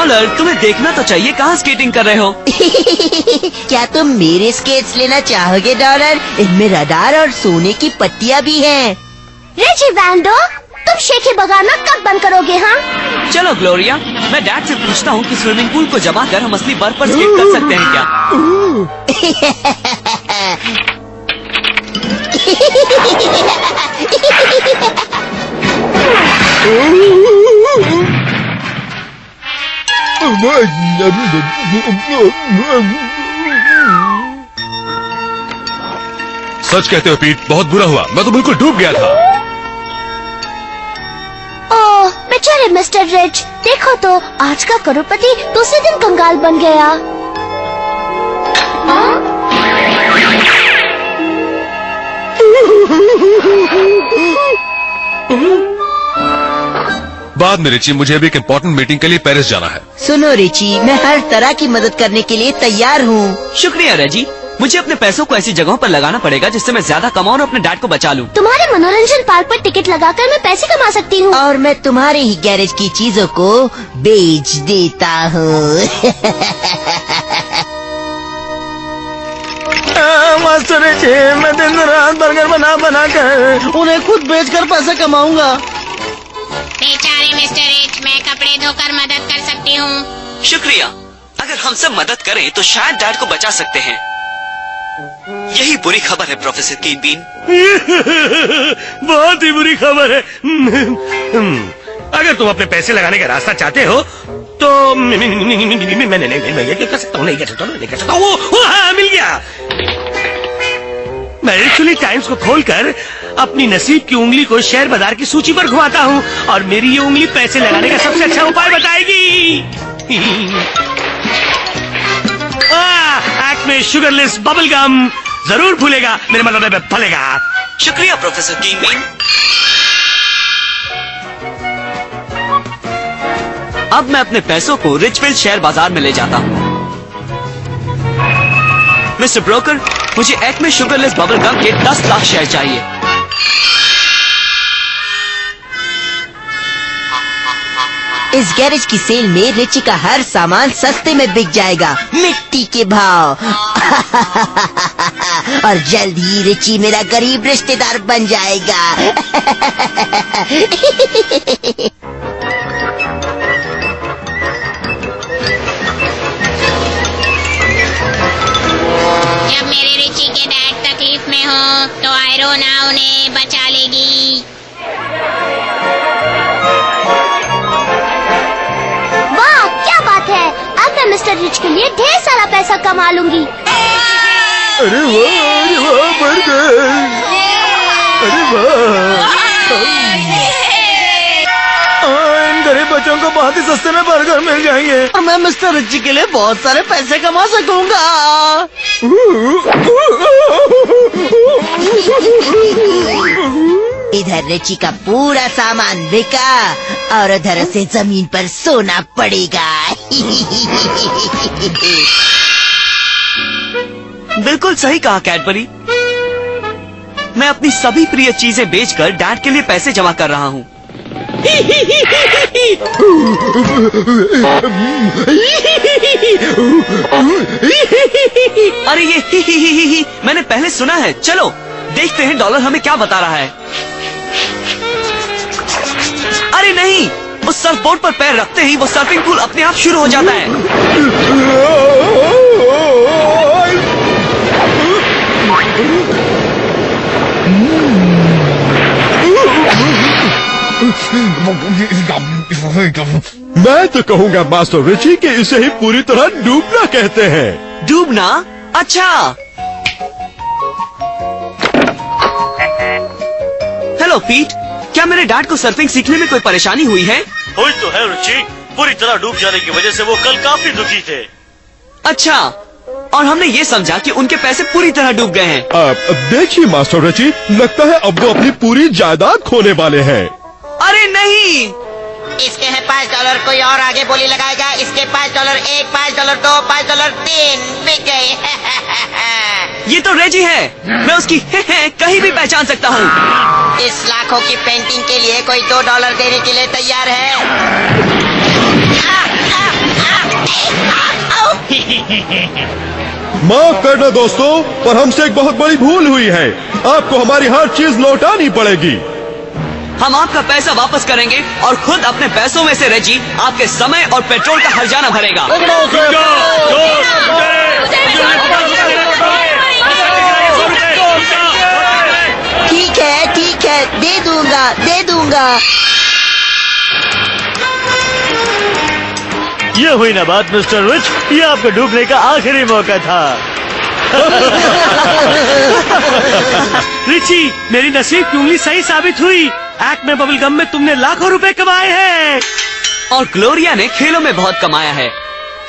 Dollar, तुम्हें देखना तो चाहिए कहाँ स्केटिंग कर रहे हो। क्या तुम मेरे स्केट्स लेना चाहोगे डॉलर? इनमें रडार और सोने की पट्टियाँ भी हैं। रेजी वैंडो, तुम शेखे बगाना कब बंद करोगे? हाँ चलो ग्लोरिया, मैं डैड से पूछता हूँ कि स्विमिंग पूल को जमा कर हम असली बर्फ पर स्केट कर सकते हैं क्या। सच कहते हो पीट, बहुत बुरा हुआ, मैं तो बिल्कुल डूब गया था। ओह बेचारे मिस्टर रिच, देखो तो आज का करोड़पति दूसरे दिन कंगाल बन गया। बाद में रिची, मुझे अभी एक इम्पोर्टेंट मीटिंग के लिए पेरिस जाना है। सुनो रिची, मैं हर तरह की मदद करने के लिए तैयार हूँ। शुक्रिया रेजी, मुझे अपने पैसों को ऐसी जगहों पर लगाना पड़ेगा जिससे मैं ज्यादा कमाऊं और अपने डैड को बचा लूं। तुम्हारे मनोरंजन पार्क पर टिकट लगाकर मैं पैसे कमा सकती हूँ। और मैं तुम्हारे ही गैरेज की चीजों को बेच देता हूँ। मास्टर रिची, मैं दिन रात बर्गर बना कर उन्हें खुद बेचकर पैसे कमाऊंगा। बेचारे मिस्टर रिच, मैं कपड़े धोकर मदद कर सकती हूँ। शुक्रिया, अगर हम सब मदद करें तो शायद डैड को बचा सकते हैं। यही बुरी खबर है प्रोफेसर किंगपिन। बहुत ही बुरी खबर है। अगर तुम अपने पैसे लगाने का रास्ता चाहते हो तो मैं नहीं कर सकता हूँ। हाँ, मिल गया। मैं एक्चुअली टाइम्स को खोलकर अपनी नसीब की उंगली को शेयर बाजार की सूची पर घुमाता हूँ और मेरी ये उंगली पैसे लगाने का सबसे अच्छा उपाय बताएगी। एक्ट में शुगरलेस बबल गम जरूर फूलेगा, मेरे मतलब में फलेगा। शुक्रिया प्रोफेसर किंगपिन। अब मैं अपने पैसों को रिचफील्ड शेयर बाजार में ले जाता हूँ। मिस्टर ब्रोकर, मुझे एक्मे शुगरलेस बबल गम के 10 लाख शेयर चाहिए। इस गैरेज की सेल में रिची का हर सामान सस्ते में बिक जाएगा, मिट्टी के भाव। और जल्द ही रिची मेरा गरीब रिश्तेदार बन जाएगा। जब मेरे रिची के डैड तकलीफ में हो तो आयरोना उन्हें बचा लेगी। वाह क्या बात है, अब मैं मिस्टर रिच के लिए ढेर सारा पैसा कमा लूंगी। अरे वाह बर्गर, अरे वाह। इन गरीब बच्चों को बहुत ही सस्ते में बर्गर मिल जाएंगे। मैं मिस्टर रिची के लिए बहुत सारे पैसे कमा सकूंगा। इधर रिची का पूरा सामान बिका और उधर उसे जमीन पर सोना पड़ेगा। बिल्कुल सही कहा कैडबरी। मैं अपनी सभी प्रिय चीजें बेचकर डैड के लिए पैसे जमा कर रहा हूँ। अरे ये मैंने पहले सुना है। चलो देखते हैं डॉलर हमें क्या बता रहा है। अरे नहीं, उस सर्फबोर्ड पर पैर रखते ही वो सर्फिंग पूल अपने आप शुरू हो जाता है। मैं तो कहूँगा मास्टर रिची कि इसे ही पूरी तरह डूबना कहते हैं। डूबना? अच्छा। हेलो पीट, क्या मेरे डैड को सर्फिंग सीखने में कोई परेशानी हुई है? हुई तो है रुचि, पूरी तरह डूब जाने की वजह से वो कल काफी दुखी थे। अच्छा, और हमने ये समझा कि उनके पैसे पूरी तरह डूब गए हैं। देखिए मास्टर रिची, लगता है अब वो अपनी पूरी जायदाद खोने वाले हैं। अरे नहीं, इसके है $5, कोई और आगे बोली लगाएगा। इसके $5, 1, $5, 2, $5, 3 बिक गए। ये तो रेजी है, मैं उसकी कहीं भी पहचान सकता हूँ। इस लाखों की पेंटिंग के लिए कोई $2 देने के लिए तैयार है? माफ करना दोस्तों, पर हमसे एक बहुत बड़ी भूल हुई है। आपको हमारी हर चीज लौटानी पड़ेगी। हम आपका पैसा वापस करेंगे और खुद अपने पैसों में से रेजी आपके समय और पेट्रोल का हर्जाना भरेगा। ठीक है, दे दूंगा। ये हुई ना बात मिस्टर रिच, ये आपको डूबने का आखिरी मौका था। रिची, मेरी नसीब की उंगली सही साबित हुई। एक्ट में बबल गम में तुमने लाखों रुपए कमाए हैं। और ग्लोरिया ने खेलों में बहुत कमाया है।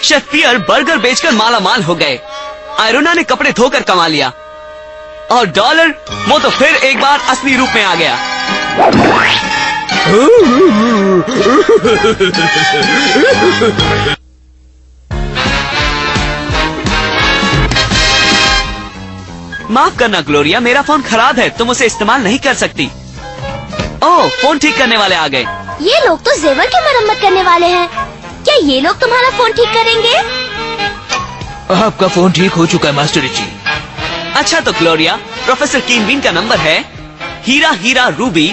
शेफ पियर बर्गर बेचकर माला माल हो गए। आयरोना ने कपड़े धोकर कमा लिया। और डॉलर, वो तो फिर एक बार असली रूप में आ गया। माफ करना ग्लोरिया, मेरा फोन खराब है, तुम उसे इस्तेमाल नहीं कर सकती। ओह, फोन ठीक करने वाले आ गए। ये लोग तो जेवर की मरम्मत करने वाले हैं। क्या ये लोग तुम्हारा फोन ठीक करेंगे? आपका फोन ठीक हो चुका है मास्टर रिची। अच्छा तो ग्लोरिया, प्रोफेसर कीनबीन का नंबर है हीरा हीरा रूबी,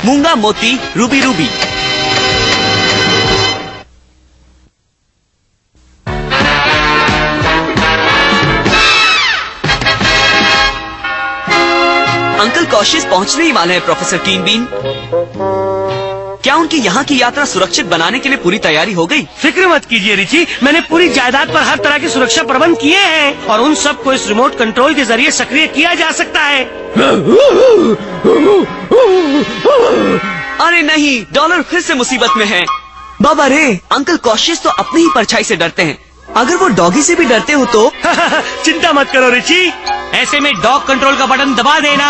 मूंगा मोती रूबी रूबी। अंकल कॉशियस पहुंचने ही वाले हैं प्रोफेसर कीनबीन। क्या उनकी यहाँ की यात्रा सुरक्षित बनाने के लिए पूरी तैयारी हो गई? फिक्र मत कीजिए रिची, मैंने पूरी जायदाद पर हर तरह के सुरक्षा प्रबंध किए हैं और उन सब को इस रिमोट कंट्रोल के जरिए सक्रिय किया जा सकता है। अरे नहीं, डॉलर फिर से मुसीबत में है। बाबा रे, अंकल कॉशियस तो अपनी ही परछाई से डरते हैं। अगर वो डॉगी से भी डरते हो तो चिंता मत करो रिची, ऐसे में डॉग कंट्रोल का बटन दबा देना।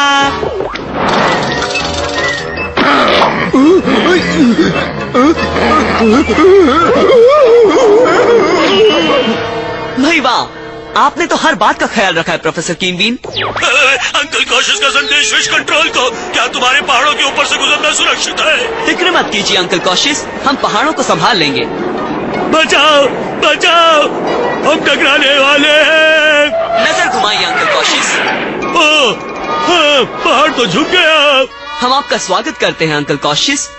भाई वाह, आपने तो हर बात का ख्याल रखा है प्रोफेसर कीनबीन। अंकल कॉशियस का संदेश फिश कंट्रोल को, क्या तुम्हारे पहाड़ों के ऊपर से गुजरना सुरक्षित है? फिक्र मत कीजिए अंकल कॉशियस, हम पहाड़ों को संभाल लेंगे। बचाओ बचाओ, हम टकराने वाले हैं। नजर घुमाइए अंकल कॉशियस। ओह, हाँ, पहाड़ तो झुक गया। हम आपका स्वागत करते हैं अंकल कॉशियस।